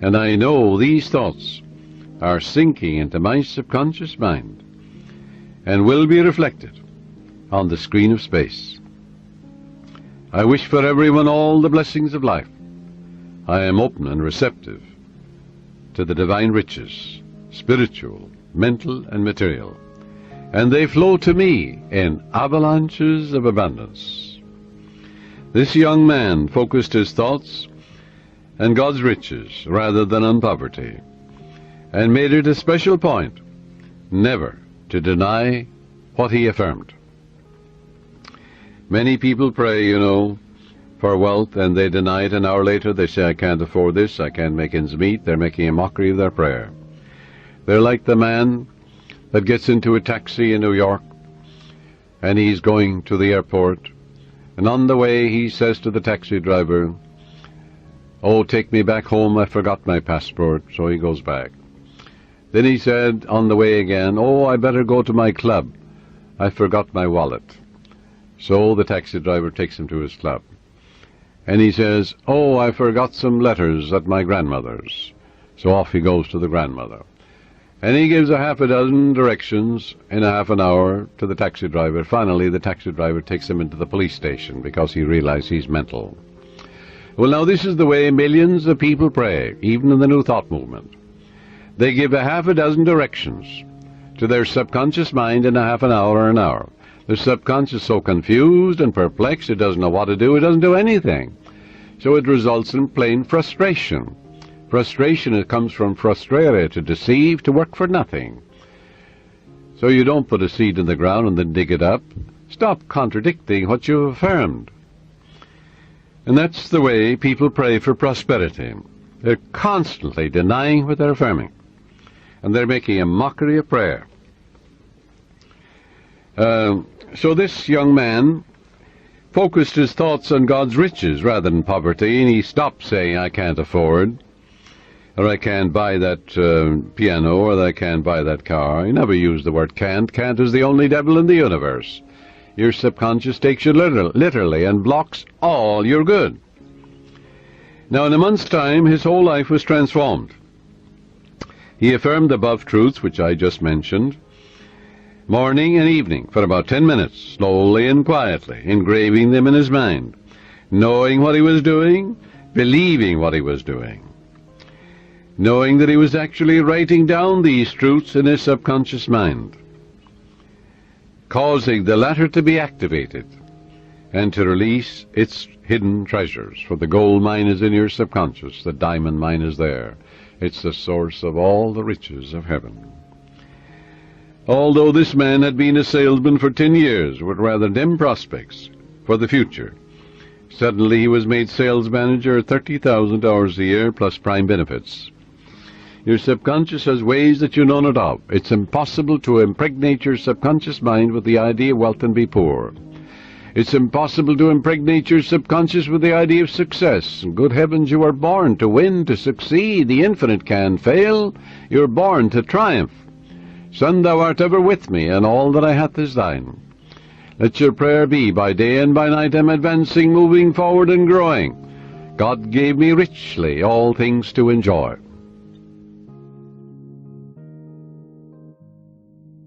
and I know these thoughts are sinking into my subconscious mind and will be reflected on the screen of space. I wish for everyone all the blessings of life. I am open and receptive to the divine riches, spiritual, mental, and material, and they flow to me in avalanches of abundance. This young man focused his thoughts on God's riches rather than on poverty, and made it a special point never to deny what he affirmed. Many people pray, for wealth, and they deny it an hour later. They say, I can't afford this, I can't make ends meet. They're making a mockery of their prayer. They're like the man that gets into a taxi in New York, and he's going to the airport, and on the way he says to the taxi driver, oh, take me back home, I forgot my passport. So he goes back. Then he said on the way again, oh, I better go to my club, I forgot my wallet. So the taxi driver takes him to his club. And he says, oh, I forgot some letters at my grandmother's. So off he goes to the grandmother. And he gives a half a dozen directions in a half an hour to the taxi driver. Finally, the taxi driver takes him into the police station because he realizes he's mental. Well, now this is the way millions of people pray, even in the New Thought movement. They give a half a dozen directions to their subconscious mind in a half an hour or an hour. The subconscious is so confused and perplexed, it doesn't know what to do, it doesn't do anything. So it results in plain frustration. Frustration, it comes from frustrare, to deceive, to work for nothing. So you don't put a seed in the ground and then dig it up. Stop contradicting what you've affirmed. And that's the way people pray for prosperity. They're constantly denying what they're affirming. And they're making a mockery of prayer. So this young man focused his thoughts on God's riches rather than poverty, and he stopped saying, I can't afford, or I can't buy that piano, or I can't buy that car. He never used the word can't. Can't is the only devil in the universe. Your subconscious takes you literally and blocks all your good. Now, in a month's time, his whole life was transformed. He affirmed the above truths, which I just mentioned, morning and evening, for about 10 minutes, slowly and quietly, engraving them in his mind, knowing what he was doing, believing what he was doing, knowing that he was actually writing down these truths in his subconscious mind, causing the latter to be activated and to release its hidden treasures. For the gold mine is in your subconscious, the diamond mine is there. It's the source of all the riches of heaven. Although this man had been a salesman for 10 years with rather dim prospects for the future, suddenly he was made sales manager at $30,000 a year plus prime benefits. Your subconscious has ways that you know not of. It's impossible to impregnate your subconscious mind with the idea of wealth and be poor. It's impossible to impregnate your subconscious with the idea of success. Good heavens, you are born to win, to succeed. The infinite can fail. You're born to triumph. Son, thou art ever with me, and all that I hath is thine. Let your prayer be, by day and by night I'm advancing, moving forward and growing. God gave me richly all things to enjoy.